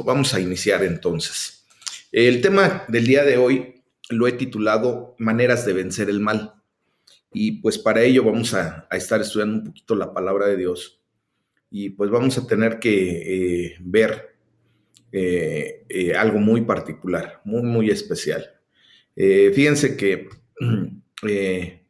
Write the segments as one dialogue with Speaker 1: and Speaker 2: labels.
Speaker 1: Vamos a iniciar entonces. El tema del día de hoy lo he titulado Maneras de vencer el mal. Y pues para ello vamos a estar estudiando un poquito la palabra de Dios. Y pues vamos a tener que ver algo muy particular, muy especial. Fíjense que eh,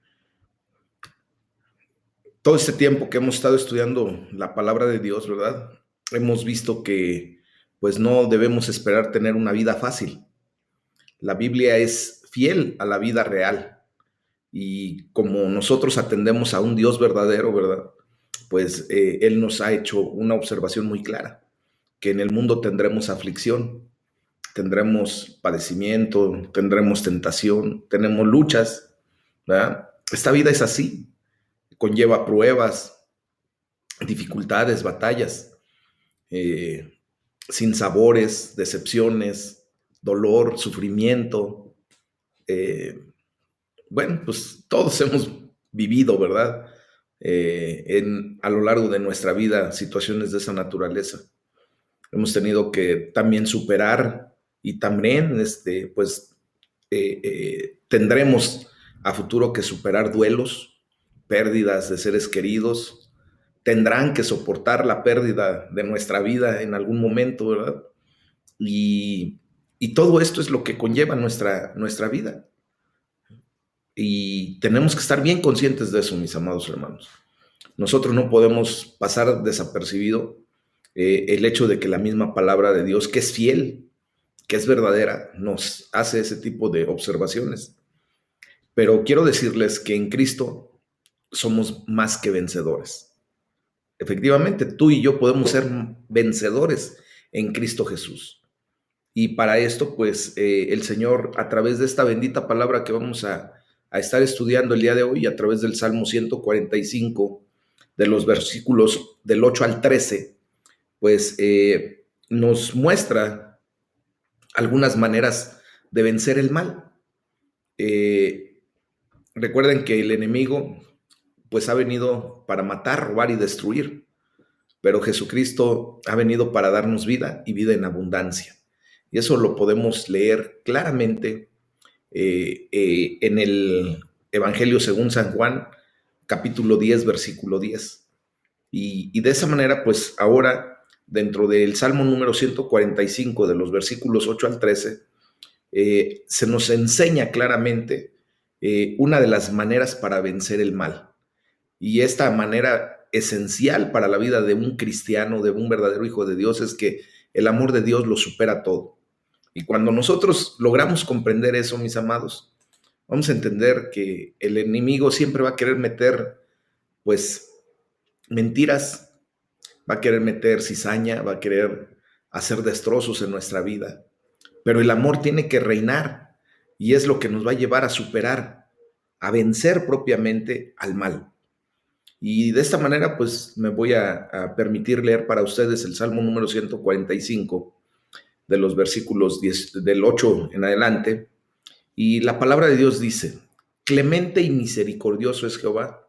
Speaker 1: todo este tiempo que hemos estado estudiando la palabra de Dios, ¿verdad? Hemos visto que pues no debemos esperar tener una vida fácil. La Biblia es fiel a la vida real y como nosotros atendemos a un Dios verdadero, ¿verdad? Pues Él nos ha hecho una observación muy clara, que en el mundo tendremos aflicción, tendremos padecimiento, tendremos tentación, tenemos luchas, ¿verdad? Esta vida es así, conlleva pruebas, dificultades, batallas, eh, sinsabores, decepciones, dolor, sufrimiento. eh, bueno, pues todos hemos vivido, ¿verdad? A lo largo de nuestra vida situaciones de esa naturaleza. Hemos tenido que también superar y también, tendremos a futuro que superar duelos, pérdidas de seres queridos, tendrán que soportar la pérdida de nuestra vida en algún momento, ¿verdad? Y, y todo esto es lo que conlleva nuestra vida. Y tenemos que estar bien conscientes de eso, mis amados hermanos. Nosotros no podemos pasar desapercibido el hecho de que la misma palabra de Dios, que es fiel, que es verdadera, nos hace ese tipo de observaciones. Pero quiero decirles que en Cristo somos más que vencedores. Efectivamente, tú y yo podemos ser vencedores en Cristo Jesús. Y para esto, pues, el Señor, a través de esta bendita palabra que vamos a estar estudiando el día de hoy, a través del Salmo 145, de los versículos del 8 al 13, pues nos muestra algunas maneras de vencer el mal. Eh, Recuerden que el enemigo, pues, ha venido para matar, robar y destruir, pero Jesucristo ha venido para darnos vida y vida en abundancia. Y eso lo podemos leer claramente en el Evangelio según San Juan, capítulo 10, versículo 10. Y de esa manera, pues ahora, dentro del Salmo número 145, de los versículos 8 al 13, se nos enseña claramente una de las maneras para vencer el mal. Y esta manera esencial para la vida de un cristiano, de un verdadero hijo de Dios, es que el amor de Dios lo supera todo. Y cuando nosotros logramos comprender eso, mis amados, vamos a entender que el enemigo siempre va a querer meter, pues, mentiras, va a querer meter cizaña, va a querer hacer destrozos en nuestra vida. Pero el amor tiene que reinar y es lo que nos va a llevar a superar, a vencer propiamente al mal. Y de esta manera, pues, me voy a permitir leer para ustedes el Salmo número 145, de los versículos 10, del 8 en adelante. Y la palabra de Dios dice: clemente y misericordioso es Jehová,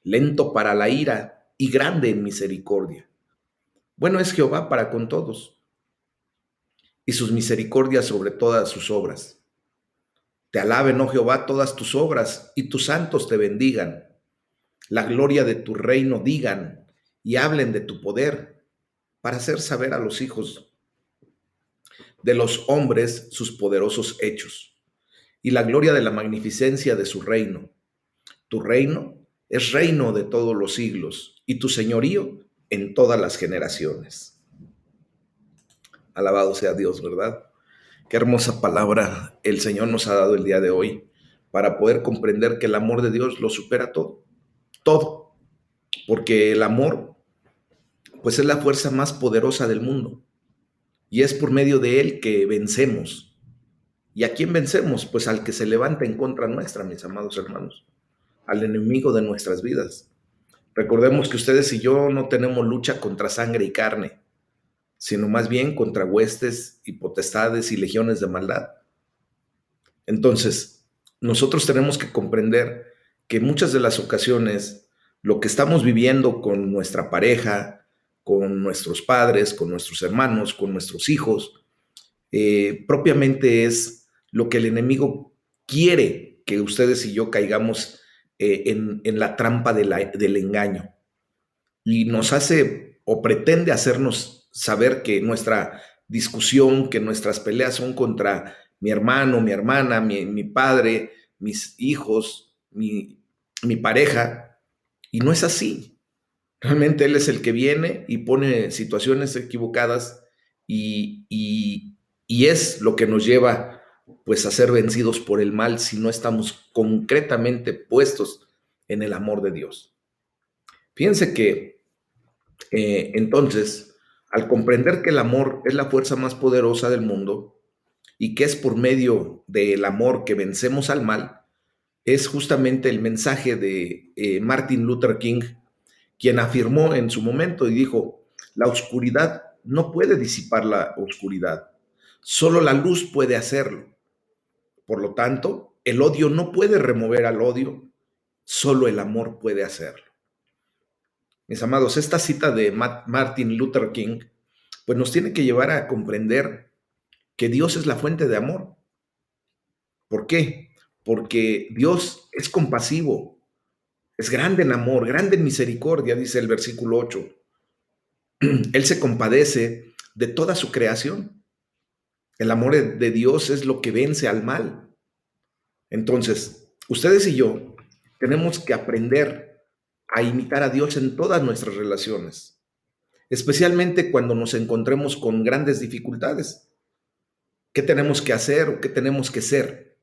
Speaker 1: lento para la ira y grande en misericordia. Bueno es Jehová para con todos, y sus misericordias sobre todas sus obras. Te alaben, oh Jehová, todas tus obras, y tus santos te bendigan. La gloria de tu reino digan, y hablen de tu poder, para hacer saber a los hijos de los hombres sus poderosos hechos, y la gloria de la magnificencia de su reino. Tu reino es reino de todos los siglos, y tu señorío en todas las generaciones. Alabado sea Dios, ¿verdad? Qué hermosa palabra el Señor nos ha dado el día de hoy para poder comprender que el amor de Dios lo supera todo, todo, porque el amor, pues, es la fuerza más poderosa del mundo y es por medio de él que vencemos. ¿Y a quién vencemos? Pues al que se levanta en contra nuestra, mis amados hermanos, al enemigo de nuestras vidas. Recordemos que ustedes y yo no tenemos lucha contra sangre y carne, sino más bien contra huestes y potestades y legiones de maldad. Entonces, nosotros tenemos que comprender que en muchas de las ocasiones lo que estamos viviendo con nuestra pareja, con nuestros padres, con nuestros hermanos, con nuestros hijos. Propiamente es lo que el enemigo quiere que ustedes y yo caigamos en la trampa del engaño. Y nos hace o pretende hacernos saber que nuestra discusión, que nuestras peleas son contra mi hermano, mi hermana, mi padre, mis hijos, mi pareja. Y no es así. Realmente Él es el que viene y pone situaciones equivocadas y es lo que nos lleva pues a ser vencidos por el mal si no estamos concretamente puestos en el amor de Dios. Fíjense que entonces, al comprender que el amor es la fuerza más poderosa del mundo y que es por medio del amor que vencemos al mal, es justamente el mensaje de Martin Luther King, quien afirmó en su momento y dijo, la oscuridad no puede disipar la oscuridad, solo la luz puede hacerlo. Por lo tanto, el odio no puede remover al odio, solo el amor puede hacerlo. Mis amados, esta cita de Martin Luther King, pues nos tiene que llevar a comprender que Dios es la fuente de amor. ¿Por qué? Porque Dios es compasivo, es grande en amor, grande en misericordia, dice el versículo 8. Él se compadece de toda su creación. El amor de Dios es lo que vence al mal. Entonces, ustedes y yo tenemos que aprender a imitar a Dios en todas nuestras relaciones, especialmente cuando nos encontremos con grandes dificultades. ¿Qué tenemos que hacer o qué tenemos que ser?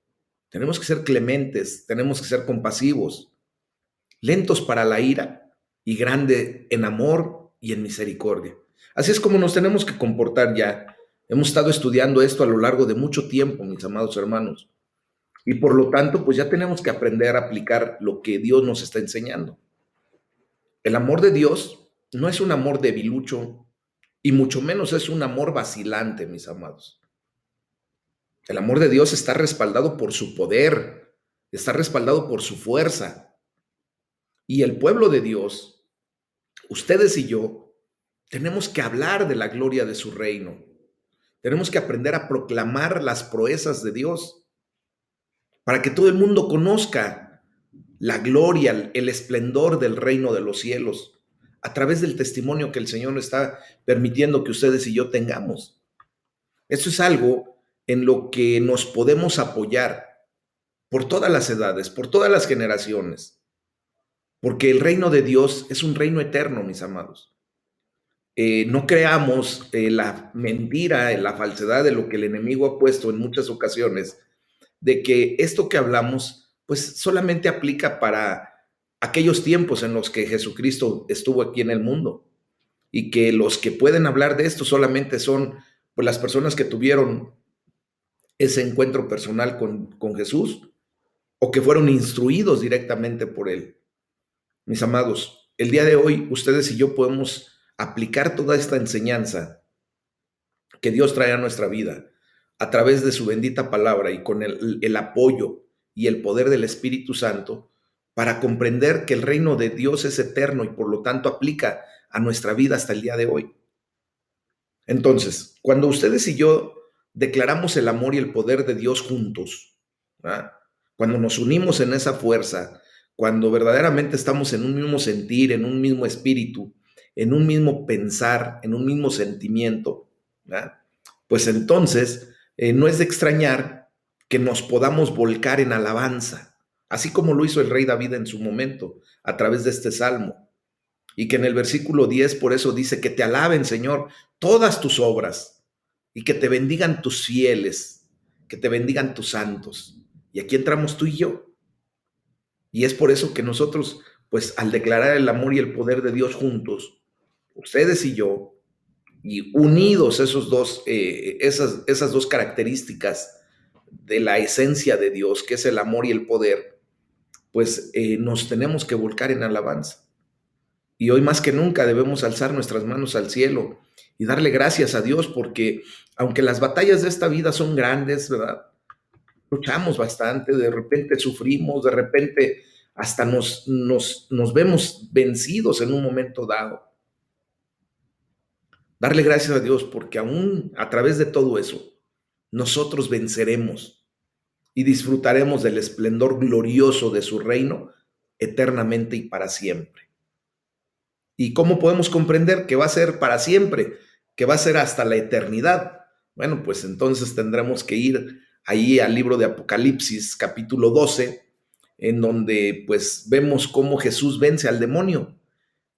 Speaker 1: Tenemos que ser clementes, tenemos que ser compasivos, lentos para la ira y grande en amor y en misericordia. Así es como nos tenemos que comportar ya. Hemos estado estudiando esto a lo largo de mucho tiempo, mis amados hermanos. Y por lo tanto, pues ya tenemos que aprender a aplicar lo que Dios nos está enseñando. El amor de Dios no es un amor debilucho y mucho menos es un amor vacilante, mis amados. El amor de Dios está respaldado por su poder, está respaldado por su fuerza. Y el pueblo de Dios, ustedes y yo, tenemos que hablar de la gloria de su reino. Tenemos que aprender a proclamar las proezas de Dios para que todo el mundo conozca la gloria, el esplendor del reino de los cielos a través del testimonio que el Señor está permitiendo que ustedes y yo tengamos. Eso es algo en lo que nos podemos apoyar por todas las edades, por todas las generaciones, porque el reino de Dios es un reino eterno, mis amados. No creamos la mentira, la falsedad de lo que el enemigo ha puesto en muchas ocasiones, de que esto que hablamos, pues solamente aplica para aquellos tiempos en los que Jesucristo estuvo aquí en el mundo y que los que pueden hablar de esto solamente son pues, las personas que tuvieron ese encuentro personal con Jesús o que fueron instruidos directamente por Él. Mis amados, el día de hoy ustedes y yo podemos aplicar toda esta enseñanza que Dios trae a nuestra vida a través de su bendita palabra y con el apoyo y el poder del Espíritu Santo para comprender que el reino de Dios es eterno y por lo tanto aplica a nuestra vida hasta el día de hoy. Entonces, cuando ustedes y yo declaramos el amor y el poder de Dios juntos, ¿verdad? Cuando nos unimos en esa fuerza, cuando verdaderamente estamos en un mismo sentir, en un mismo espíritu, en un mismo pensar, en un mismo sentimiento, ¿verdad? Pues entonces no es de extrañar que nos podamos volcar en alabanza, así como lo hizo el rey David en su momento, a través de este salmo. Y que en el versículo 10 por eso dice que te alaben, Señor, todas tus obras y que te bendigan tus fieles, que te bendigan tus santos. Y aquí entramos tú y yo. Y es por eso que nosotros, pues al declarar el amor y el poder de Dios juntos, ustedes y yo, y unidos esas dos características de la esencia de Dios, que es el amor y el poder, pues nos tenemos que volcar en alabanza. Y hoy más que nunca debemos alzar nuestras manos al cielo y darle gracias a Dios porque aunque las batallas de esta vida son grandes, ¿verdad? Luchamos bastante, de repente sufrimos, de repente hasta nos vemos vencidos en un momento dado. Darle gracias a Dios porque aún a través de todo eso, nosotros venceremos y disfrutaremos del esplendor glorioso de su reino eternamente y para siempre. ¿Y cómo podemos comprender que va a ser para siempre, que va a ser hasta la eternidad? Bueno, pues entonces tendremos que ir ahí al libro de Apocalipsis, capítulo 12, en donde pues vemos cómo Jesús vence al demonio.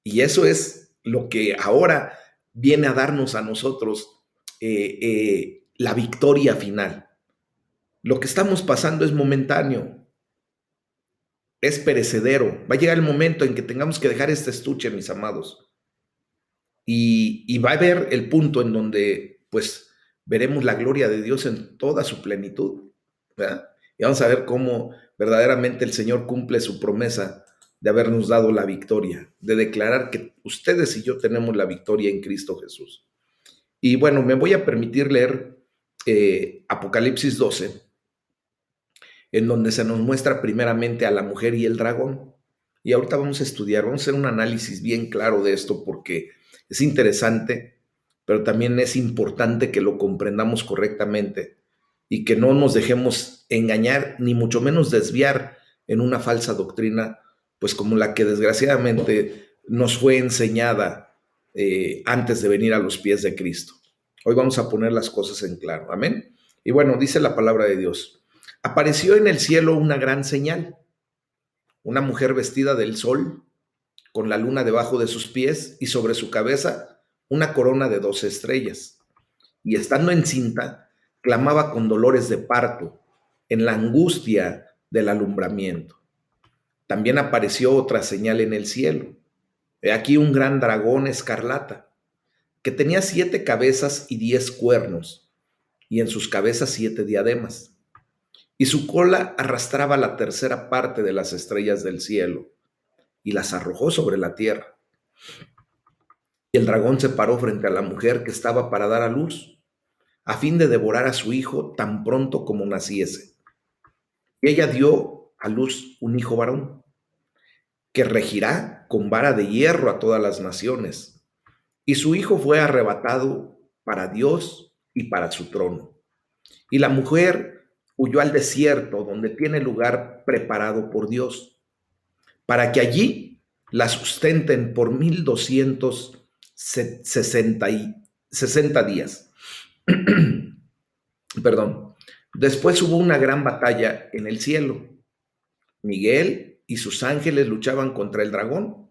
Speaker 1: Y eso es lo que ahora viene a darnos a nosotros la victoria final. Lo que estamos pasando es momentáneo, es perecedero. Va a llegar el momento en que tengamos que dejar este estuche, mis amados. Y va a haber el punto en donde pues veremos la gloria de Dios en toda su plenitud, ¿verdad? Y vamos a ver cómo verdaderamente el Señor cumple su promesa de habernos dado la victoria, de declarar que ustedes y yo tenemos la victoria en Cristo Jesús. Y bueno, me voy a permitir leer Apocalipsis 12, en donde se nos muestra primeramente a la mujer y el dragón. Y ahorita vamos a estudiar, vamos a hacer un análisis bien claro de esto porque es interesante, pero también es importante que lo comprendamos correctamente y que no nos dejemos engañar, ni mucho menos desviar en una falsa doctrina, pues como la que desgraciadamente nos fue enseñada antes de venir a los pies de Cristo. Hoy vamos a poner las cosas en claro, amén. Y bueno, dice la palabra de Dios. Apareció en el cielo una gran señal, una mujer vestida del sol, con la luna debajo de sus pies y sobre su cabeza una corona de 12 estrellas. Y estando encinta, clamaba con dolores de parto, en la angustia del alumbramiento. También apareció otra señal en el cielo. He aquí un gran dragón escarlata, que tenía 7 cabezas y 10 cuernos, y en sus cabezas 7 diademas. Y su cola arrastraba la tercera parte de las estrellas del cielo, y las arrojó sobre la tierra. Y el dragón se paró frente a la mujer que estaba para dar a luz, a fin de devorar a su hijo tan pronto como naciese. Y ella dio a luz un hijo varón, que regirá con vara de hierro a todas las naciones. Y su hijo fue arrebatado para Dios y para su trono. Y la mujer huyó al desierto, donde tiene lugar preparado por Dios, para que allí la sustenten por 1260 días. Perdón. Después hubo una gran batalla en el cielo. Miguel y sus ángeles luchaban contra el dragón.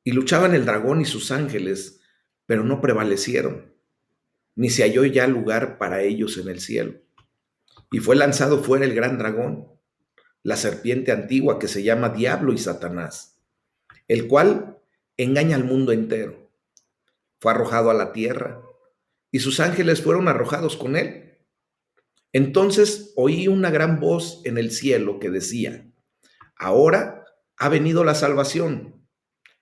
Speaker 1: Y luchaban el dragón y sus ángeles, pero no prevalecieron, ni se halló ya lugar para ellos en el cielo. Y fue lanzado fuera el gran dragón, la serpiente antigua que se llama Diablo y Satanás, el cual engaña al mundo entero. Fue arrojado a la tierra y sus ángeles fueron arrojados con él. Entonces oí una gran voz en el cielo que decía: ahora ha venido la salvación,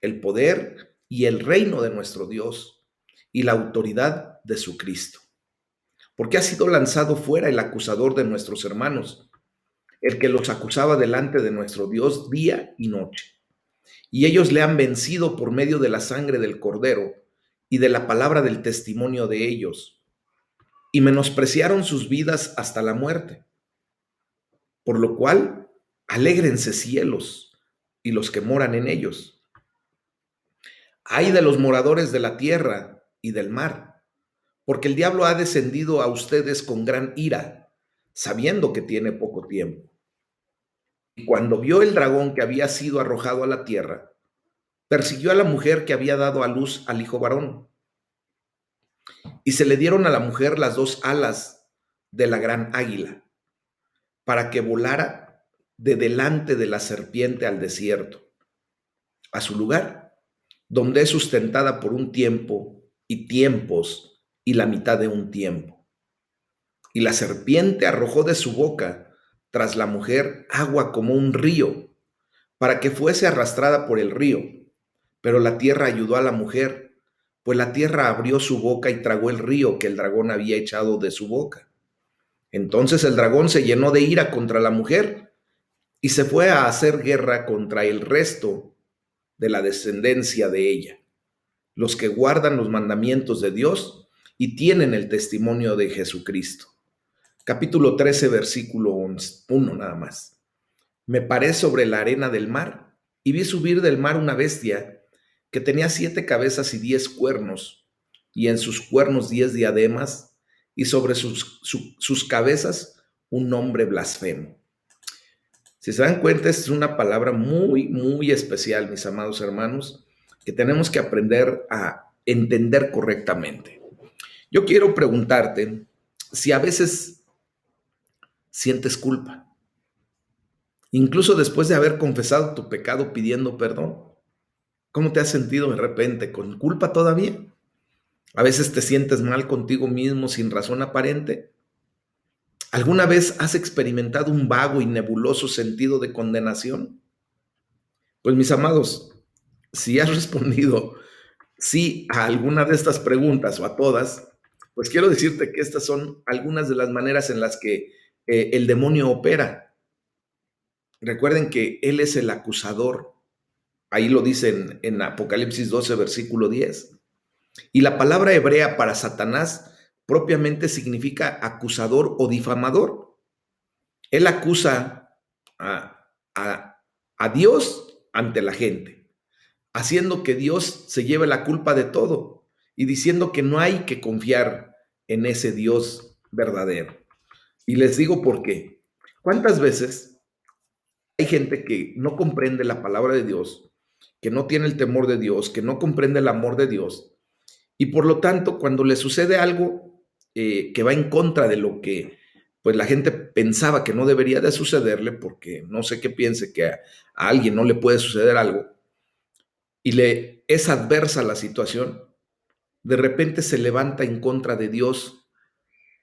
Speaker 1: el poder y el reino de nuestro Dios y la autoridad de su Cristo. Porque ha sido lanzado fuera el acusador de nuestros hermanos, el que los acusaba delante de nuestro Dios día y noche. Y ellos le han vencido por medio de la sangre del Cordero y de la palabra del testimonio de ellos, y menospreciaron sus vidas hasta la muerte. Por lo cual, alégrense cielos y los que moran en ellos. Ay de los moradores de la tierra y del mar, porque el diablo ha descendido a ustedes con gran ira, sabiendo que tiene poco tiempo. Y cuando vio el dragón que había sido arrojado a la tierra, persiguió a la mujer que había dado a luz al hijo varón. Y se le dieron a la mujer las 2 alas de la gran águila, para que volara de delante de la serpiente al desierto, a su lugar, donde es sustentada por un tiempo y tiempos y la mitad de un tiempo. Y la serpiente arrojó de su boca tras la mujer agua como un río, para que fuese arrastrada por el río. Pero la tierra ayudó a la mujer, pues la tierra abrió su boca y tragó el río que el dragón había echado de su boca. Entonces el dragón se llenó de ira contra la mujer y se fue a hacer guerra contra el resto de la descendencia de ella, los que guardan los mandamientos de Dios y tienen el testimonio de Jesucristo. Capítulo 13, versículo 1 nada más. Me paré sobre la arena del mar y vi subir del mar una bestia que tenía 7 cabezas y 10 cuernos, y en sus cuernos 10 diademas, y sobre sus cabezas un nombre blasfemo. Si se dan cuenta, es una palabra muy, muy especial, mis amados hermanos, que tenemos que aprender a entender correctamente. Yo quiero preguntarte si a veces sientes culpa, incluso después de haber confesado tu pecado pidiendo perdón. ¿Cómo te has sentido de repente? ¿Con culpa todavía? A veces te sientes mal contigo mismo sin razón aparente. ¿Alguna vez has experimentado un vago y nebuloso sentido de condenación? Pues mis amados, si has respondido sí a alguna de estas preguntas o a todas, pues quiero decirte que estas son algunas de las maneras en las que el demonio opera. Recuerden que él es el acusador. Ahí lo dice en Apocalipsis 12, versículo 10. Y la palabra hebrea para Satanás propiamente significa acusador o difamador. Él acusa a Dios ante la gente, haciendo que Dios se lleve la culpa de todo y diciendo que no hay que confiar en ese Dios verdadero. Y les digo por qué. ¿Cuántas veces hay gente que no comprende la palabra de Dios, que no tiene el temor de Dios, que no comprende el amor de Dios? Y por lo tanto, cuando le sucede algo que va en contra de lo que pues la gente pensaba que no debería de sucederle, porque no sé qué piense que a alguien no le puede suceder algo, y le es adversa la situación, de repente se levanta en contra de Dios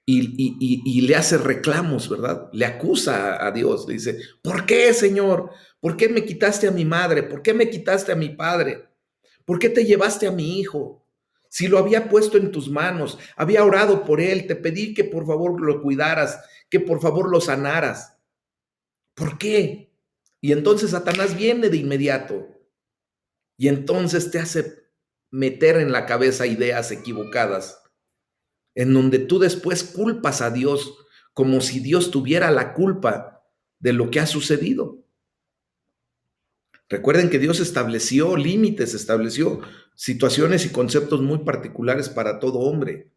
Speaker 1: y le hace reclamos, ¿verdad? Le acusa a Dios, le dice, ¿por qué, Señor? ¿Por qué me quitaste a mi madre? ¿Por qué me quitaste a mi padre? ¿Por qué te llevaste a mi hijo? Si lo había puesto en tus manos, había orado por él, te pedí que por favor lo cuidaras, que por favor lo sanaras. ¿Por qué? Y entonces Satanás viene de inmediato y entonces te hace meter en la cabeza ideas equivocadas, en donde tú después culpas a Dios como si Dios tuviera la culpa de lo que ha sucedido. Recuerden que Dios estableció límites, estableció situaciones y conceptos muy particulares para todo hombre.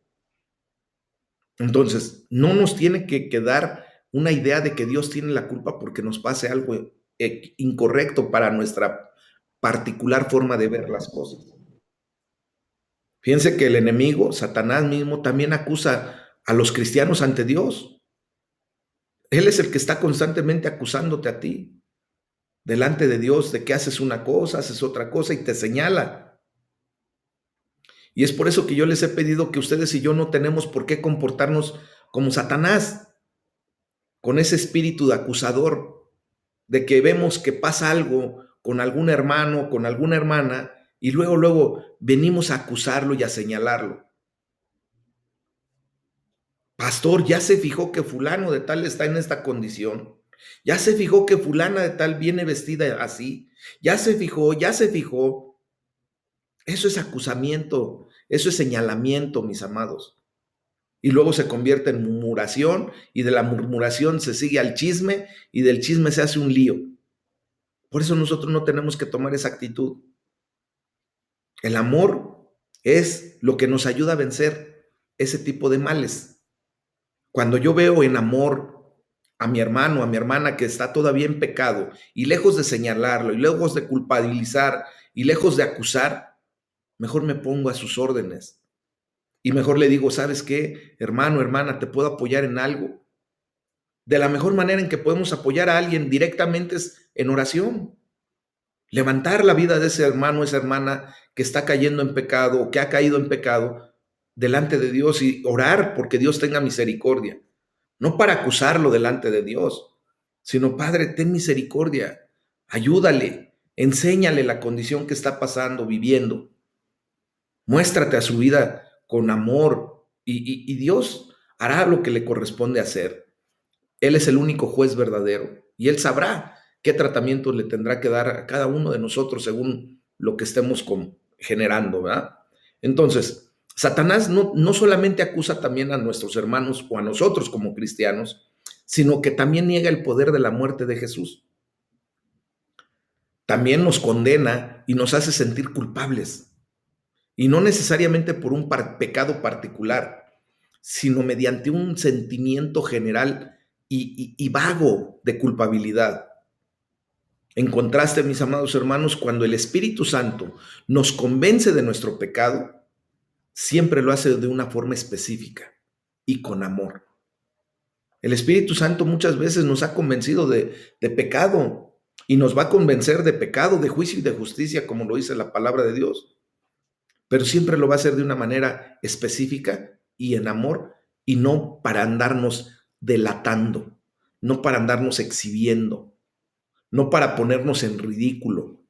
Speaker 1: Entonces, no nos tiene que quedar una idea de que Dios tiene la culpa porque nos pase algo incorrecto para nuestra particular forma de ver las cosas. Fíjense que el enemigo, Satanás mismo, también acusa a los cristianos ante Dios. Él es el que está constantemente acusándote a ti delante de Dios de que haces una cosa, haces otra cosa y te señala. Y es por eso que yo les he pedido que ustedes y yo no tenemos por qué comportarnos como Satanás, con ese espíritu de acusador, de que vemos que pasa algo con algún hermano, con alguna hermana, y luego venimos a acusarlo y a señalarlo. Pastor, ya se fijó que fulano de tal está en esta condición. Ya se fijó que fulana de tal viene vestida así. Ya se fijó, ya se fijó. Eso es acusamiento, eso es señalamiento, mis amados. Y luego se convierte en murmuración y de la murmuración se sigue al chisme y del chisme se hace un lío. Por eso nosotros no tenemos que tomar esa actitud. El amor es lo que nos ayuda a vencer ese tipo de males. Cuando yo veo en amor a mi hermano, a mi hermana que está todavía en pecado y lejos de señalarlo y lejos de culpabilizar y lejos de acusar, mejor me pongo a sus órdenes y mejor le digo, ¿sabes qué? Hermano, hermana, ¿te puedo apoyar en algo? De la mejor manera en que podemos apoyar a alguien directamente es en oración. Levantar la vida de ese hermano, esa hermana que está cayendo en pecado o que ha caído en pecado delante de Dios y orar porque Dios tenga misericordia. No para acusarlo delante de Dios, sino Padre, ten misericordia, ayúdale, enséñale la condición que está pasando, viviendo. Muéstrate a su vida con amor y Dios hará lo que le corresponde hacer. Él es el único juez verdadero y Él sabrá qué tratamiento le tendrá que dar a cada uno de nosotros según lo que estemos generando, ¿verdad? Entonces, Satanás no solamente acusa también a nuestros hermanos o a nosotros como cristianos, sino que también niega el poder de la muerte de Jesús. También nos condena y nos hace sentir culpables. Y no necesariamente por un pecado particular, sino mediante un sentimiento general y vago de culpabilidad. En contraste, mis amados hermanos, cuando el Espíritu Santo nos convence de nuestro pecado, siempre lo hace de una forma específica y con amor. El Espíritu Santo muchas veces nos ha convencido de pecado y nos va a convencer de pecado, de juicio y de justicia, como lo dice la palabra de Dios. Pero siempre lo va a hacer de una manera específica y en amor, y no para andarnos delatando, no para andarnos exhibiendo, no para ponernos en ridículo,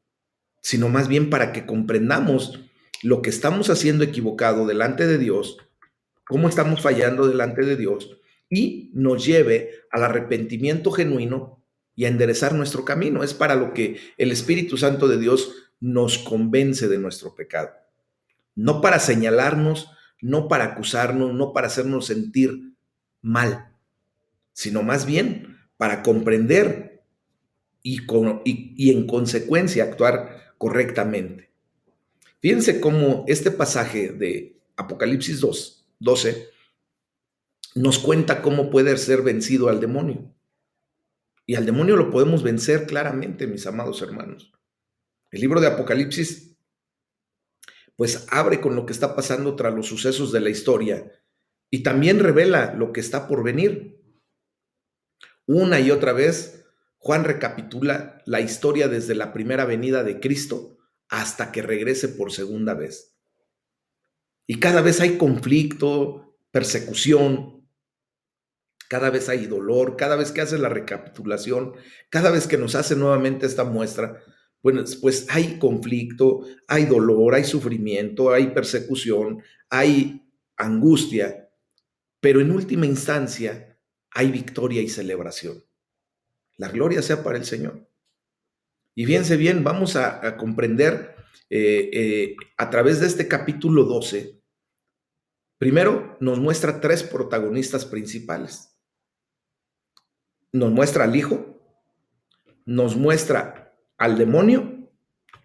Speaker 1: sino más bien para que comprendamos lo que estamos haciendo equivocado delante de Dios, cómo estamos fallando delante de Dios, y nos lleve al arrepentimiento genuino y a enderezar nuestro camino. Es para lo que el Espíritu Santo de Dios nos convence de nuestro pecado. No para señalarnos, no para acusarnos, no para hacernos sentir mal, sino más bien para comprender y en consecuencia actuar correctamente. Fíjense cómo este pasaje de Apocalipsis 12 nos cuenta cómo puede ser vencido al demonio. Y al demonio lo podemos vencer claramente, mis amados hermanos. El libro de Apocalipsis pues abre con lo que está pasando tras los sucesos de la historia y también revela lo que está por venir. Una y otra vez, Juan recapitula la historia desde la primera venida de Cristo hasta que regrese por segunda vez. Y cada vez hay conflicto, persecución, cada vez hay dolor, cada vez que hace la recapitulación, cada vez que nos hace nuevamente esta muestra, pues hay conflicto, hay dolor, hay sufrimiento, hay persecución, hay angustia, pero en última instancia hay victoria y celebración. La gloria sea para el Señor. Y fíjense bien, vamos a comprender a través de este capítulo 12, primero nos muestra tres protagonistas principales. Nos muestra al Hijo, nos muestra al demonio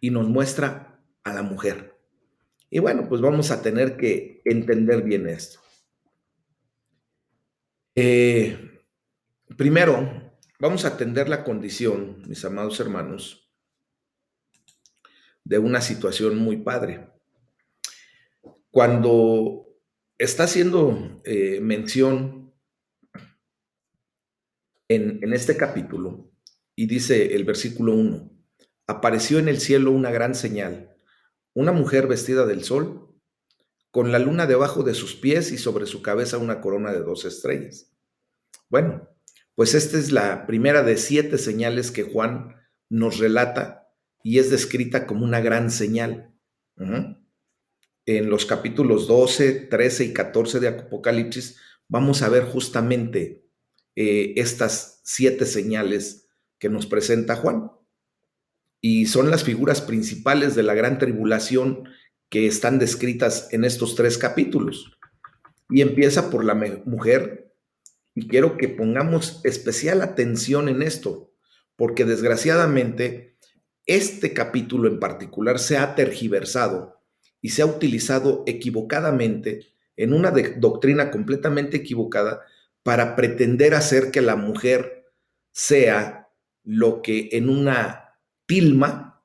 Speaker 1: y nos muestra a la mujer. Y bueno, pues vamos a tener que entender bien esto. Primero, vamos a atender la condición, mis amados hermanos, de una situación muy padre. Cuando está haciendo mención en este capítulo, y dice el versículo 1, apareció en el cielo una gran señal, una mujer vestida del sol, con la luna debajo de sus pies y sobre su cabeza una corona de 12 estrellas. Bueno, pues esta es la primera de 7 señales que Juan nos relata y es descrita como una gran señal. En los capítulos 12, 13 y 14 de Apocalipsis vamos a ver justamente estas 7 señales que nos presenta Juan. Y son las figuras principales de la gran tribulación que están descritas en estos 3 capítulos. Y empieza por la mujer, y quiero que pongamos especial atención en esto, porque desgraciadamente este capítulo en particular se ha tergiversado y se ha utilizado equivocadamente en una doctrina completamente equivocada para pretender hacer que la mujer sea lo que en una tilma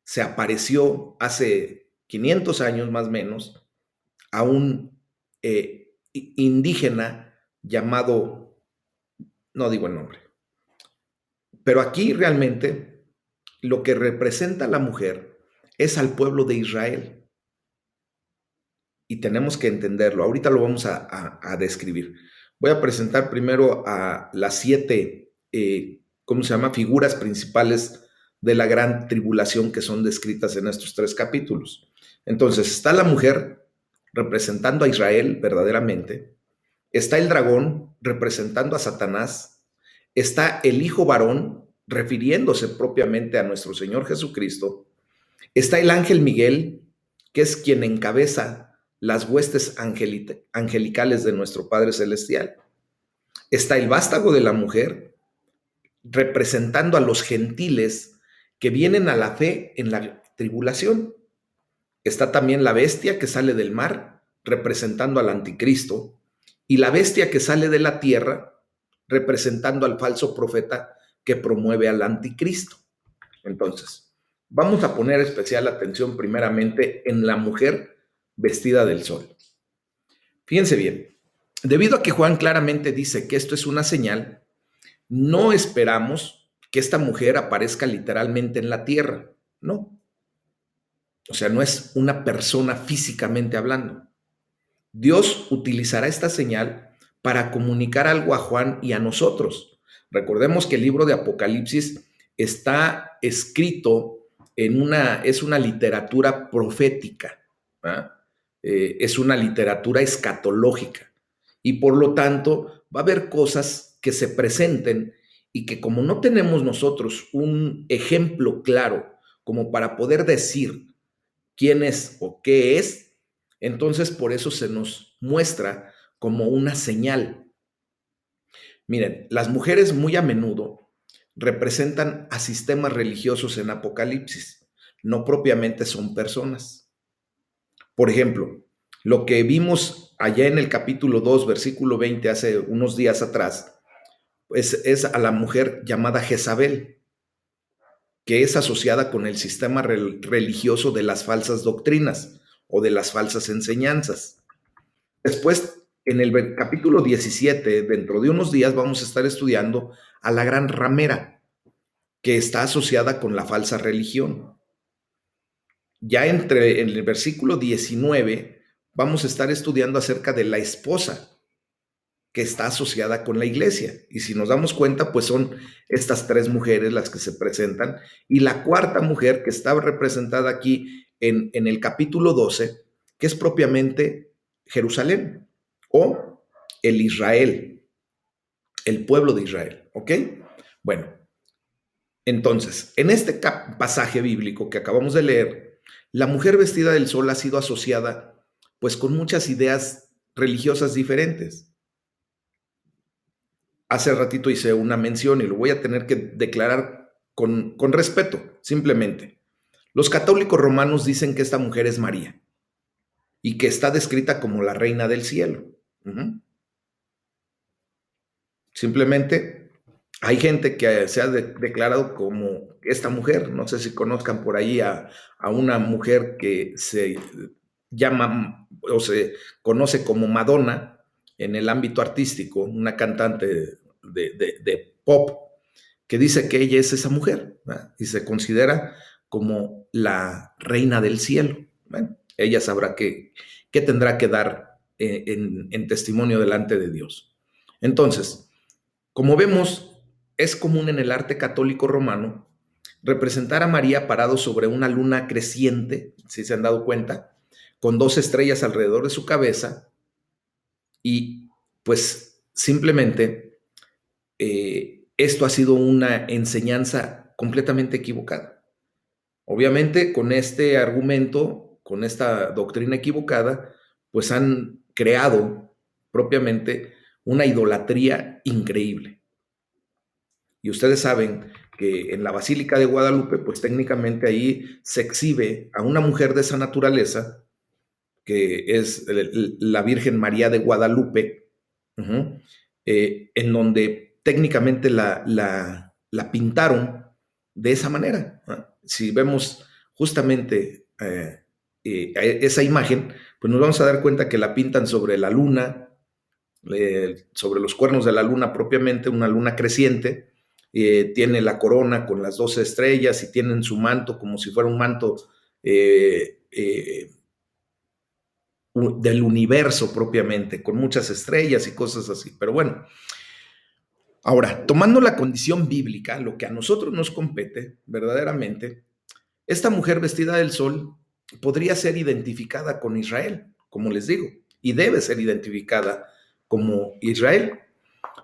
Speaker 1: se apareció hace 500 años más o menos a un indígena llamado, no digo el nombre, pero aquí realmente lo que representa a la mujer es al pueblo de Israel. Y tenemos que entenderlo. Ahorita lo vamos a describir. Voy a presentar primero a las 7, ¿cómo se llama? Figuras principales de la gran tribulación que son descritas en estos 3 capítulos. Entonces, está la mujer representando a Israel verdaderamente. Está el dragón representando a Satanás. Está el hijo varón refiriéndose propiamente a nuestro Señor Jesucristo. Está el ángel Miguel que es quien encabeza las huestes angelicales de nuestro Padre Celestial. Está el vástago de la mujer, representando a los gentiles que vienen a la fe en la tribulación. Está también la bestia que sale del mar, representando al anticristo, y la bestia que sale de la tierra, representando al falso profeta que promueve al anticristo. Entonces, vamos a poner especial atención primeramente en la mujer vestida del sol. Fíjense bien, debido a que Juan claramente dice que esto es una señal, no esperamos que esta mujer aparezca literalmente en la tierra, no. O sea, no es una persona físicamente hablando. Dios utilizará esta señal para comunicar algo a Juan y a nosotros. Recordemos que el libro de Apocalipsis está escrito es una literatura profética, es una literatura escatológica y por lo tanto va a haber cosas que se presenten y que como no tenemos nosotros un ejemplo claro como para poder decir quién es o qué es, entonces por eso se nos muestra como una señal. Miren, las mujeres muy a menudo representan a sistemas religiosos en Apocalipsis, no propiamente son personas. Por ejemplo, lo que vimos allá en el capítulo 2, versículo 20, hace unos días atrás, pues es a la mujer llamada Jezabel, que es asociada con el sistema religioso de las falsas doctrinas o de las falsas enseñanzas. Después, en el capítulo 17, dentro de unos días, vamos a estar estudiando a la gran ramera, que está asociada con la falsa religión. Ya en el versículo 19, vamos a estar estudiando acerca de la esposa, que está asociada con la iglesia. Y si nos damos cuenta, pues son estas tres mujeres las que se presentan. Y la cuarta mujer que está representada aquí en el capítulo 12, que es propiamente Jerusalén o el Israel, el pueblo de Israel. ¿Ok? Bueno, entonces, en este pasaje bíblico que acabamos de leer, la mujer vestida del sol ha sido asociada pues con muchas ideas religiosas diferentes. Hace ratito hice una mención y lo voy a tener que declarar con respeto, simplemente. Los católicos romanos dicen que esta mujer es María y que está descrita como la reina del cielo. Simplemente hay gente que se ha declarado como esta mujer. No sé si conozcan por ahí a una mujer que se llama o se conoce como Madonna en el ámbito artístico, una cantante de pop, que dice que ella es esa mujer, ¿verdad? Y se considera como la reina del cielo. Bueno, ella sabrá qué tendrá que dar en testimonio delante de Dios. Entonces, como vemos, es común en el arte católico romano representar a María parado sobre una luna creciente, si se han dado cuenta, con dos estrellas alrededor de su cabeza y pues simplemente esto ha sido una enseñanza completamente equivocada. Obviamente con este argumento, con esta doctrina equivocada, pues han creado propiamente una idolatría increíble. Y ustedes saben que en la Basílica de Guadalupe, pues técnicamente ahí se exhibe a una mujer de esa naturaleza, que es la Virgen María de Guadalupe, en donde técnicamente la pintaron de esa manera. Si vemos justamente esa imagen, pues nos vamos a dar cuenta que la pintan sobre la luna, sobre los cuernos de la luna propiamente, una luna creciente. Tiene la corona con las 12 estrellas y tiene en su manto como si fuera un manto del universo propiamente, con muchas estrellas y cosas así. Pero bueno, ahora, tomando la condición bíblica, lo que a nosotros nos compete verdaderamente, esta mujer vestida del sol podría ser identificada con Israel, como les digo, y debe ser identificada como Israel.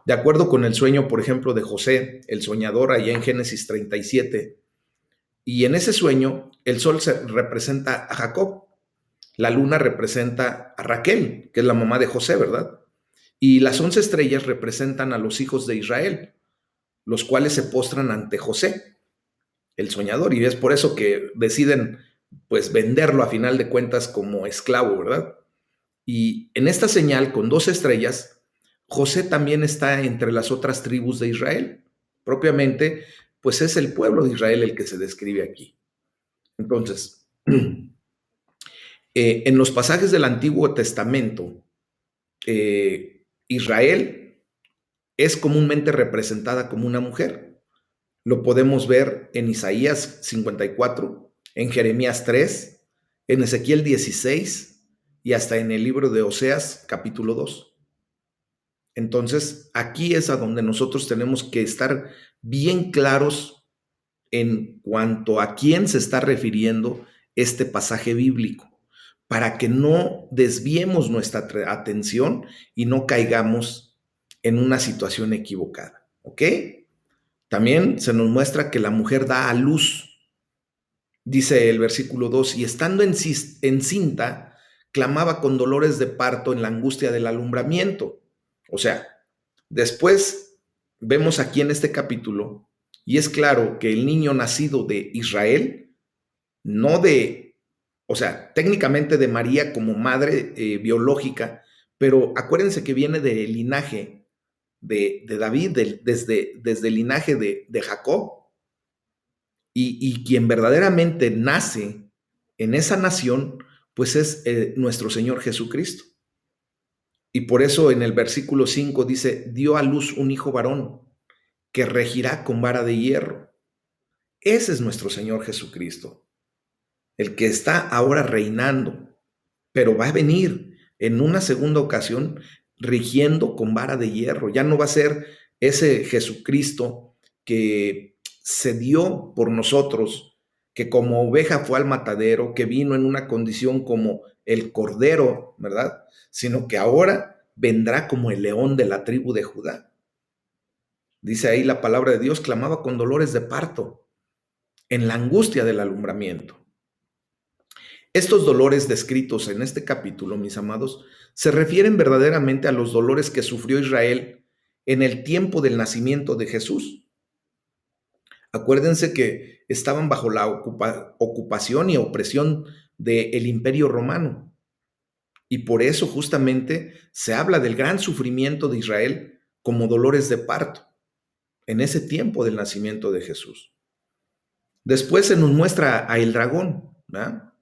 Speaker 1: De acuerdo con el sueño, por ejemplo, de José, el soñador, allá en Génesis 37, y en ese sueño el sol se representa a Jacob, La luna representa a Raquel, que es la mamá de José, ¿verdad? Y las 11 estrellas representan a los hijos de Israel, los cuales se postran ante José, el soñador, y es por eso que deciden pues venderlo a final de cuentas como esclavo, ¿verdad? Y en esta señal con 2 estrellas, José también está entre las otras tribus de Israel. Propiamente, pues es el pueblo de Israel el que se describe aquí. Entonces, en los pasajes del Antiguo Testamento, Israel es comúnmente representada como una mujer. Lo podemos ver en Isaías 54, en Jeremías 3, en Ezequiel 16 y hasta en el libro de Oseas capítulo 2. Entonces, aquí es a donde nosotros tenemos que estar bien claros en cuanto a quién se está refiriendo este pasaje bíblico, para que no desviemos nuestra atención y no caigamos en una situación equivocada. ¿Ok? También se nos muestra que la mujer da a luz, dice el versículo 2, y estando encinta, clamaba con dolores de parto en la angustia del alumbramiento. O sea, después vemos aquí en este capítulo, y es claro que el niño nacido de Israel, no de, o sea, técnicamente de María como madre biológica, pero acuérdense que viene del linaje de David, desde el linaje de Jacob, y quien verdaderamente nace en esa nación, pues es nuestro Señor Jesucristo. Y por eso en el versículo 5 dice, dio a luz un hijo varón que regirá con vara de hierro. Ese es nuestro Señor Jesucristo, el que está ahora reinando, pero va a venir en una segunda ocasión rigiendo con vara de hierro. Ya no va a ser ese Jesucristo que se dio por nosotros, que como oveja fue al matadero, que vino en una condición como el cordero, ¿verdad? Sino que ahora vendrá como el león de la tribu de Judá. Dice ahí la palabra de Dios, clamaba con dolores de parto, en la angustia del alumbramiento. Estos dolores descritos en este capítulo, mis amados, se refieren verdaderamente a los dolores que sufrió Israel en el tiempo del nacimiento de Jesús. Acuérdense que estaban bajo la ocupación y opresión del Imperio Romano. Y por eso justamente se habla del gran sufrimiento de Israel como dolores de parto en ese tiempo del nacimiento de Jesús. Después se nos muestra a el dragón, ¿verdad?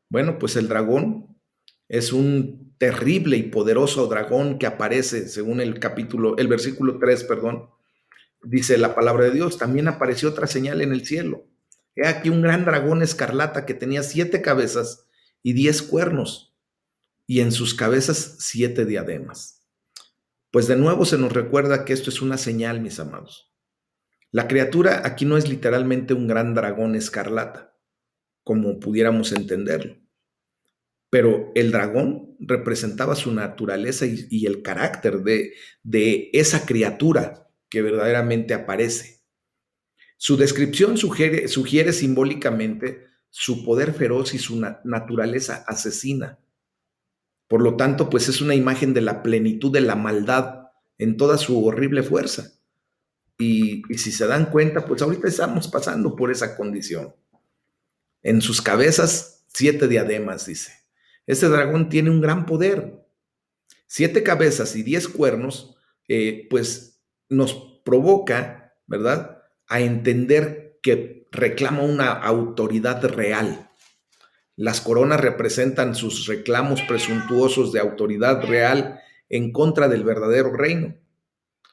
Speaker 1: Bueno, pues el dragón es un terrible y poderoso dragón que aparece, según el versículo 3, perdón, dice la palabra de Dios, también apareció otra señal en el cielo. He aquí un gran dragón escarlata que tenía 7 cabezas y 10 cuernos, y en sus cabezas 7 diademas. Pues de nuevo se nos recuerda que esto es una señal, mis amados. La criatura aquí no es literalmente un gran dragón escarlata, como pudiéramos entenderlo. Pero el dragón representaba su naturaleza y el carácter de esa criatura que verdaderamente aparece. Su descripción sugiere simbólicamente su poder feroz y su naturaleza asesina. Por lo tanto, pues es una imagen de la plenitud de la maldad en toda su horrible fuerza. Y si se dan cuenta, pues ahorita estamos pasando por esa condición. En sus cabezas, 7 diademas, dice. Este dragón tiene un gran poder. 7 cabezas y 10 cuernos, pues nos provoca, ¿verdad?, a entender que reclama una autoridad real. Las coronas representan sus reclamos presuntuosos de autoridad real en contra del verdadero reino,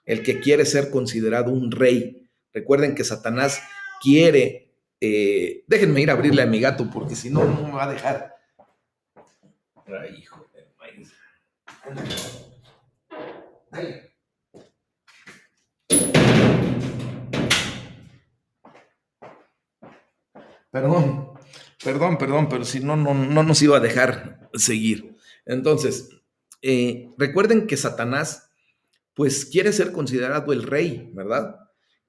Speaker 1: el que quiere ser considerado un rey. Recuerden que Satanás quiere, déjenme ir a abrirle a mi gato porque si no, no me va a dejar. Ay, hijo de maíz. Dale. Perdón, pero si no, no nos iba a dejar seguir. Entonces, recuerden que Satanás, pues quiere ser considerado el rey, ¿verdad?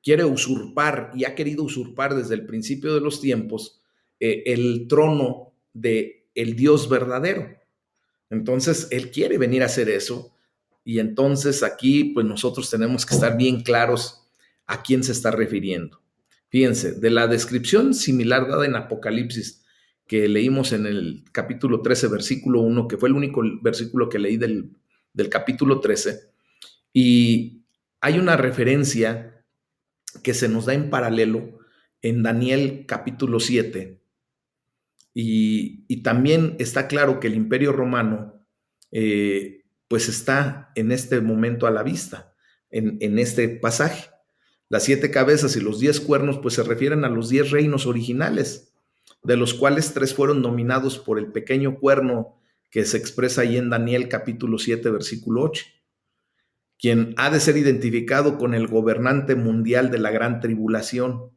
Speaker 1: Quiere usurpar y ha querido usurpar desde el principio de los tiempos el trono de el Dios verdadero. Entonces, Él quiere venir a hacer eso. Y entonces aquí, pues nosotros tenemos que estar bien claros a quién se está refiriendo. Fíjense, de la descripción similar dada en Apocalipsis, que leímos en el capítulo 13, versículo 1, que fue el único versículo que leí del capítulo 13, y hay una referencia que se nos da en paralelo en Daniel capítulo 7, y también está claro que el Imperio Romano pues está en este momento a la vista, en este pasaje. Las 7 cabezas y los 10 cuernos pues se refieren a los 10 reinos originales, de los cuales 3 fueron dominados por el pequeño cuerno que se expresa ahí en Daniel capítulo 7, versículo 8, quien ha de ser identificado con el gobernante mundial de la gran tribulación.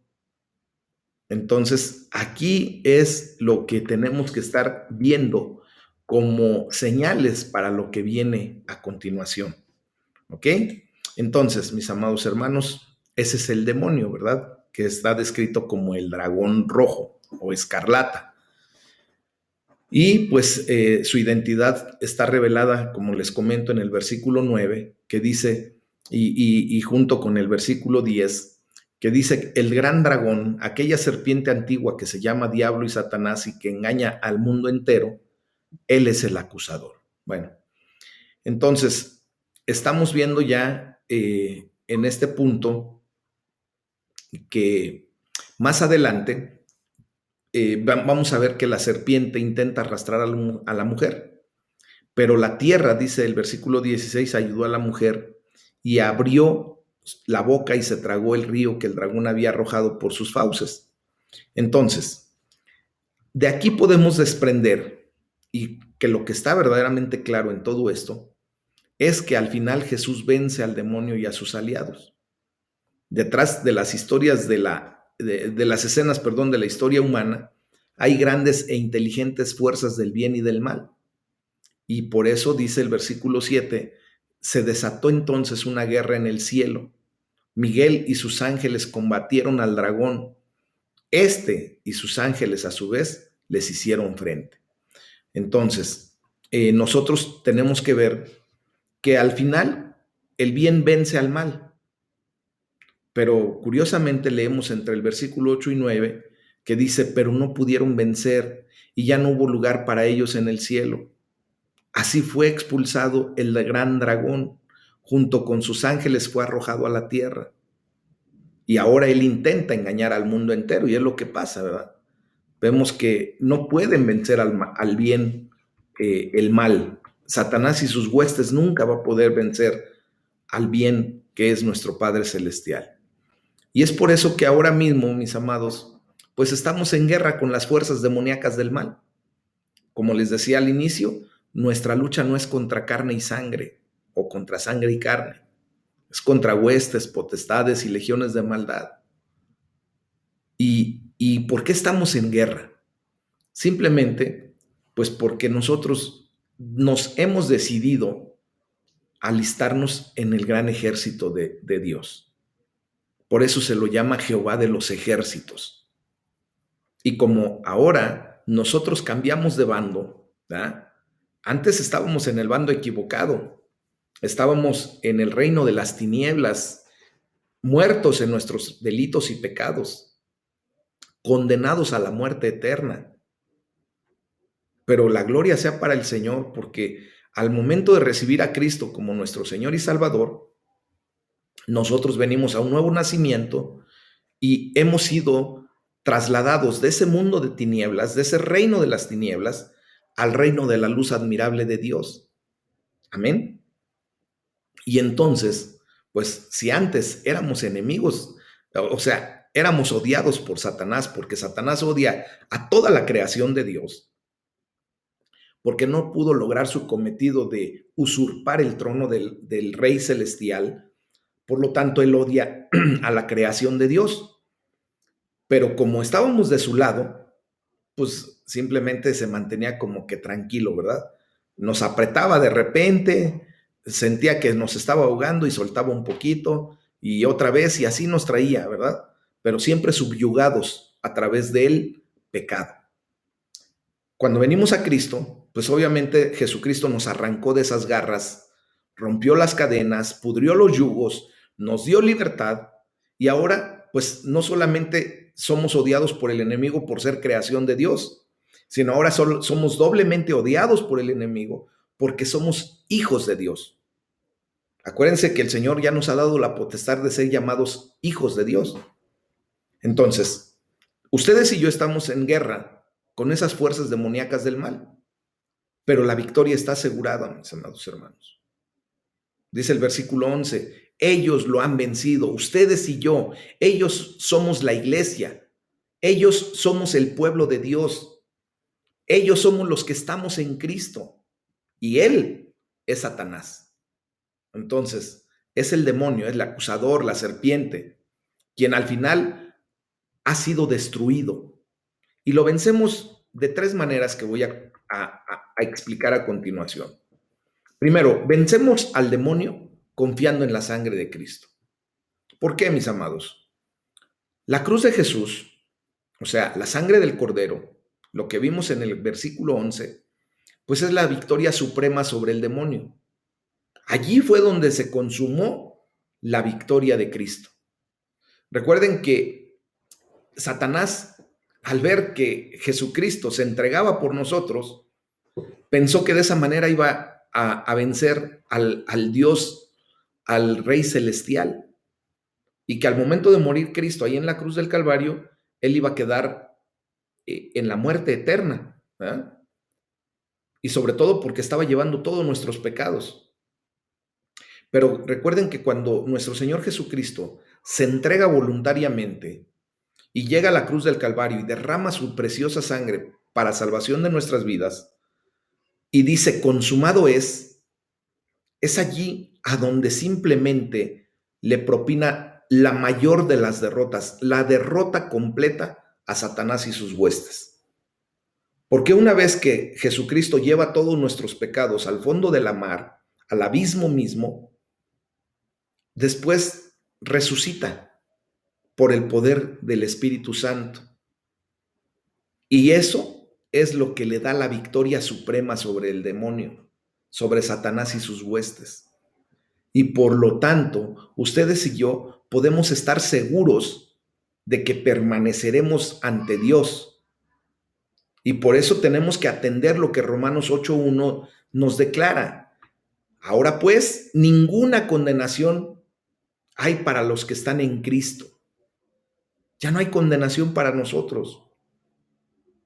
Speaker 1: Entonces, aquí es lo que tenemos que estar viendo como señales para lo que viene a continuación. ¿Ok? Entonces, mis amados hermanos, ese es el demonio, ¿verdad? Que está descrito como el dragón rojo o escarlata. Y pues su identidad está revelada, como les comento, en el versículo 9, que dice, y junto con el versículo 10, que dice, el gran dragón, aquella serpiente antigua que se llama Diablo y Satanás y que engaña al mundo entero, él es el acusador. Bueno, entonces, estamos viendo ya en este punto que más adelante vamos a ver que la serpiente intenta arrastrar a la mujer, pero la tierra, dice el versículo 16, ayudó a la mujer y abrió la boca y se tragó el río que el dragón había arrojado por sus fauces. Entonces, de aquí podemos desprender y que lo que está verdaderamente claro en todo esto es que al final Jesús vence al demonio y a sus aliados. Detrás de las historias de las escenas, perdón, de la historia humana, hay grandes e inteligentes fuerzas del bien y del mal. Y por eso dice el versículo 7, se desató entonces una guerra en el cielo. Miguel y sus ángeles combatieron al dragón. Este y sus ángeles a su vez les hicieron frente. Entonces, nosotros tenemos que ver que al final el bien vence al mal. Pero curiosamente leemos entre el versículo 8 y 9 que dice, pero no pudieron vencer y ya no hubo lugar para ellos en el cielo. Así fue expulsado el gran dragón, junto con sus ángeles fue arrojado a la tierra. Y ahora él intenta engañar al mundo entero y es lo que pasa, ¿verdad? Vemos que no pueden vencer al bien el mal. Satanás y sus huestes nunca va a poder vencer al bien que es nuestro Padre Celestial. Y es por eso que ahora mismo, mis amados, pues estamos en guerra con las fuerzas demoníacas del mal. Como les decía al inicio, nuestra lucha no es contra carne y sangre o contra sangre y carne. Es contra huestes, potestades y legiones de maldad. ¿Y por qué estamos en guerra? Simplemente, pues porque nosotros nos hemos decidido alistarnos en el gran ejército de Dios. Por eso se lo llama Jehová de los ejércitos. Y como ahora nosotros cambiamos de bando, ¿verdad? Antes estábamos en el bando equivocado, estábamos en el reino de las tinieblas, muertos en nuestros delitos y pecados, condenados a la muerte eterna. Pero la gloria sea para el Señor, porque al momento de recibir a Cristo como nuestro Señor y Salvador, nosotros venimos a un nuevo nacimiento y hemos sido trasladados de ese mundo de tinieblas, de ese reino de las tinieblas, al reino de la luz admirable de Dios. Amén. Y entonces, pues si antes éramos enemigos, o sea, éramos odiados por Satanás, porque Satanás odia a toda la creación de Dios, porque no pudo lograr su cometido de usurpar el trono del Rey Celestial. Por lo tanto, él odia a la creación de Dios. Pero como estábamos de su lado, pues simplemente se mantenía como que tranquilo, ¿verdad? Nos apretaba de repente, sentía que nos estaba ahogando y soltaba un poquito y otra vez y así nos traía, ¿verdad? Pero siempre subyugados a través del pecado. Cuando venimos a Cristo, pues obviamente Jesucristo nos arrancó de esas garras, rompió las cadenas, pudrió los yugos, nos dio libertad y ahora pues no solamente somos odiados por el enemigo por ser creación de Dios, sino ahora somos doblemente odiados por el enemigo porque somos hijos de Dios. Acuérdense que el Señor ya nos ha dado la potestad de ser llamados hijos de Dios. Entonces, ustedes y yo estamos en guerra con esas fuerzas demoníacas del mal, pero la victoria está asegurada, mis amados hermanos. Dice el versículo 11, ellos lo han vencido, ustedes y yo, ellos somos la iglesia, ellos somos el pueblo de Dios, ellos somos los que estamos en Cristo y Él es Satanás. Entonces, es el demonio, es el acusador, la serpiente, quien al final ha sido destruido. Y lo vencemos de tres maneras que voy a explicar a continuación. Primero, vencemos al demonio confiando en la sangre de Cristo. ¿Por qué, mis amados? La cruz de Jesús, o sea, la sangre del Cordero, lo que vimos en el versículo 11, pues es la victoria suprema sobre el demonio. Allí fue donde se consumó la victoria de Cristo. Recuerden que Satanás, al ver que Jesucristo se entregaba por nosotros, pensó que de esa manera iba a vencer al Dios, al Rey Celestial, y que al momento de morir Cristo ahí en la cruz del Calvario, Él iba a quedar en la muerte eterna, ¿verdad? Y sobre todo porque estaba llevando todos nuestros pecados. Pero recuerden que cuando nuestro Señor Jesucristo se entrega voluntariamente y llega a la cruz del Calvario y derrama su preciosa sangre para salvación de nuestras vidas, y dice, consumado es allí a donde simplemente le propina la mayor de las derrotas, la derrota completa a Satanás y sus huestes. Porque una vez que Jesucristo lleva todos nuestros pecados al fondo de la mar, al abismo mismo, después resucita por el poder del Espíritu Santo. Y eso es lo que le da la victoria suprema sobre el demonio, sobre Satanás y sus huestes. Y por lo tanto, ustedes y yo podemos estar seguros de que permaneceremos ante Dios. Y por eso tenemos que atender lo que Romanos 8:1 nos declara. Ahora pues, ninguna condenación hay para los que están en Cristo. Ya no hay condenación para nosotros.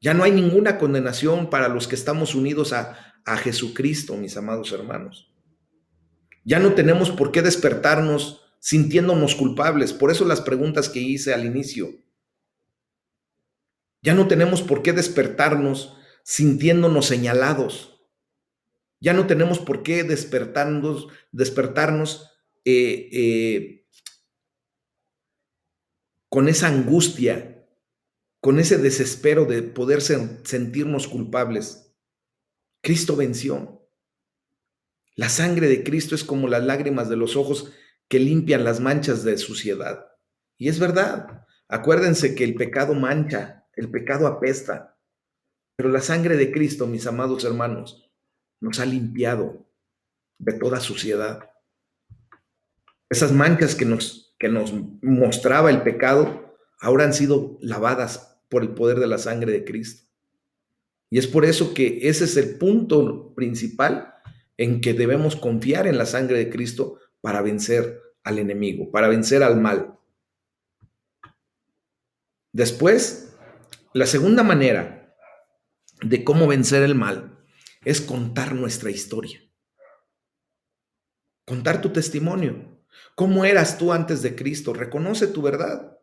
Speaker 1: Ya no hay ninguna condenación para los que estamos unidos a Jesucristo, mis amados hermanos. Ya no tenemos por qué despertarnos sintiéndonos culpables. Por eso las preguntas que hice al inicio. Ya no tenemos por qué despertarnos sintiéndonos señalados. Ya no tenemos por qué despertarnos con esa angustia, con ese desespero de poder sentirnos culpables. Cristo venció. La sangre de Cristo es como las lágrimas de los ojos que limpian las manchas de suciedad. Y es verdad. Acuérdense que el pecado mancha, el pecado apesta. Pero la sangre de Cristo, mis amados hermanos, nos ha limpiado de toda suciedad. Esas manchas que nos mostraba el pecado, ahora han sido lavadas por el poder de la sangre de Cristo. Y es por eso que ese es el punto principal en que debemos confiar en la sangre de Cristo para vencer al enemigo, para vencer al mal. Después, la segunda manera de cómo vencer el mal es contar nuestra historia. Contar tu testimonio. ¿Cómo eras tú antes de Cristo? Reconoce tu verdad.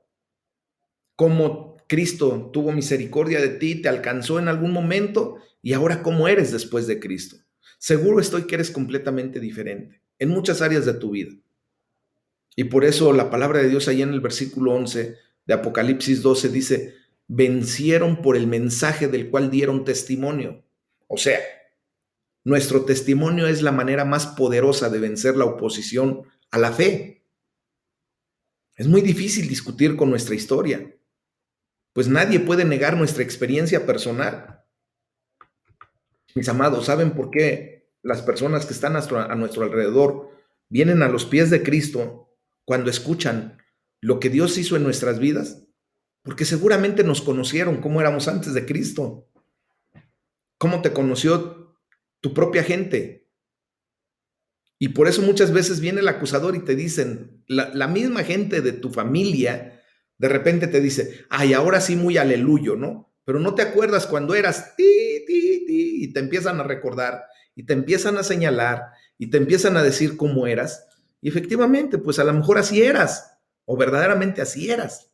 Speaker 1: Cómo Cristo tuvo misericordia de ti, te alcanzó en algún momento y ahora cómo eres después de Cristo. Seguro estoy que eres completamente diferente en muchas áreas de tu vida. Y por eso la palabra de Dios ahí en el versículo 11 de Apocalipsis 12 dice, vencieron por el mensaje del cual dieron testimonio. O sea, nuestro testimonio es la manera más poderosa de vencer la oposición a la fe. Es muy difícil discutir con nuestra historia, pues nadie puede negar nuestra experiencia personal. Mis amados, ¿saben por qué las personas que están a nuestro alrededor vienen a los pies de Cristo cuando escuchan lo que Dios hizo en nuestras vidas? Porque seguramente nos conocieron cómo éramos antes de Cristo, cómo te conoció tu propia gente. Y por eso muchas veces viene el acusador y te dicen, la misma gente de tu familia, de repente te dice, ay, ahora sí muy aleluyo, ¿no? Pero no te acuerdas cuando eras ti, ti, ti, y te empiezan a recordar, y te empiezan a señalar, y te empiezan a decir cómo eras. Y efectivamente, pues a lo mejor así eras, o verdaderamente así eras.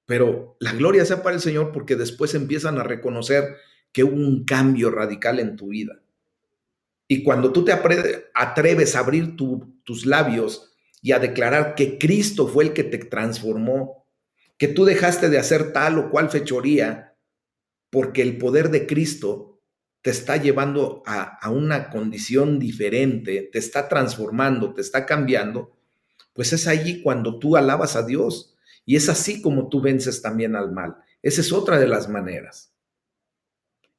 Speaker 1: Pero la gloria sea para el Señor porque después empiezan a reconocer que hubo un cambio radical en tu vida. Y cuando tú te atreves a abrir tus labios y a declarar que Cristo fue el que te transformó, que tú dejaste de hacer tal o cual fechoría, porque el poder de Cristo te está llevando a una condición diferente, te está transformando, te está cambiando, pues es allí cuando tú alabas a Dios. Y es así como tú vences también al mal. Esa es otra de las maneras.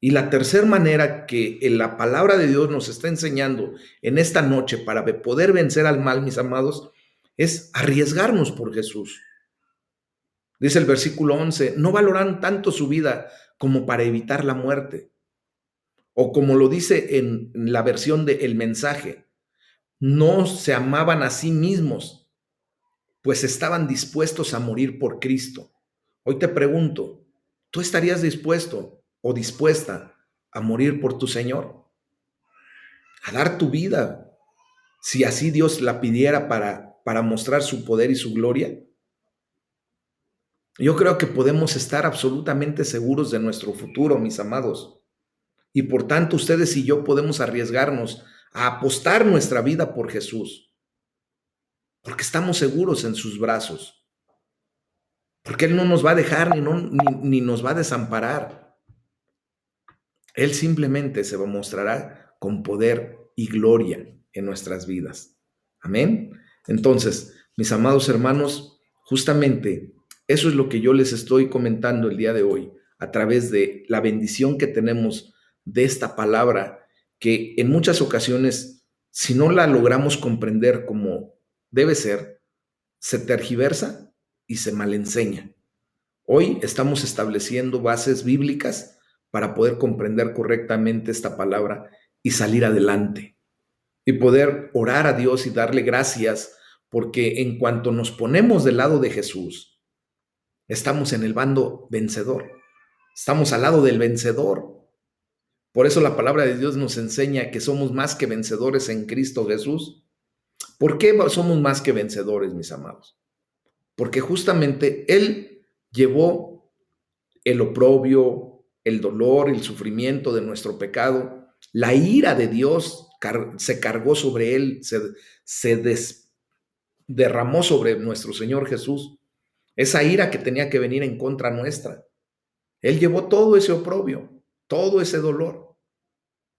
Speaker 1: Y la tercera manera que la palabra de Dios nos está enseñando en esta noche para poder vencer al mal, mis amados, es arriesgarnos por Jesús. Dice el versículo 11, no valoran tanto su vida como para evitar la muerte. O como lo dice en la versión de El Mensaje, no se amaban a sí mismos, pues estaban dispuestos a morir por Cristo. Hoy te pregunto, ¿tú estarías dispuesto o dispuesta a morir por tu Señor? A dar tu vida, si así Dios la pidiera para mostrar su poder y su gloria? Yo creo que podemos estar absolutamente seguros de nuestro futuro, mis amados. Y por tanto, ustedes y yo podemos arriesgarnos a apostar nuestra vida por Jesús, porque estamos seguros en sus brazos, porque Él no nos va a dejar ni nos va a desamparar. Él simplemente se mostrará con poder y gloria en nuestras vidas. Amén. Entonces, mis amados hermanos, justamente eso es lo que yo les estoy comentando el día de hoy a través de la bendición que tenemos de esta palabra que en muchas ocasiones, si no la logramos comprender como debe ser, se tergiversa y se malenseña. Hoy estamos estableciendo bases bíblicas para poder comprender correctamente esta palabra y salir adelante y poder orar a Dios y darle gracias, porque en cuanto nos ponemos del lado de Jesús, estamos en el bando vencedor, estamos al lado del vencedor. Por eso la palabra de Dios nos enseña que somos más que vencedores en Cristo Jesús. ¿Por qué somos más que vencedores, mis amados? Porque justamente Él llevó el oprobio, el dolor, el sufrimiento de nuestro pecado, la ira de Dios se cargó sobre Él, derramó sobre nuestro Señor Jesús, esa ira que tenía que venir en contra nuestra. Él llevó todo ese oprobio, todo ese dolor,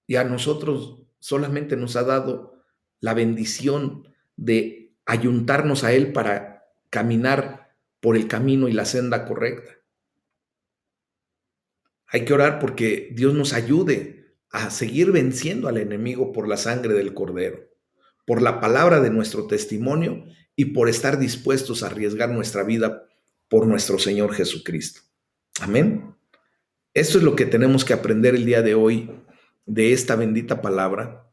Speaker 1: y a nosotros solamente nos ha dado la bendición de ayuntarnos a Él para caminar por el camino y la senda correcta. Hay que orar porque Dios nos ayude a seguir venciendo al enemigo por la sangre del Cordero, por la palabra de nuestro testimonio y por estar dispuestos a arriesgar nuestra vida por nuestro Señor Jesucristo. Amén. Esto es lo que tenemos que aprender el día de hoy de esta bendita palabra.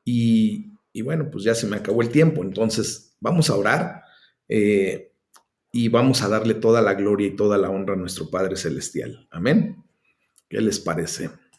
Speaker 1: Y bueno, pues ya se me acabó el tiempo, entonces vamos a orar y vamos a darle toda la gloria y toda la honra a nuestro Padre Celestial. Amén. ¿Qué les parece?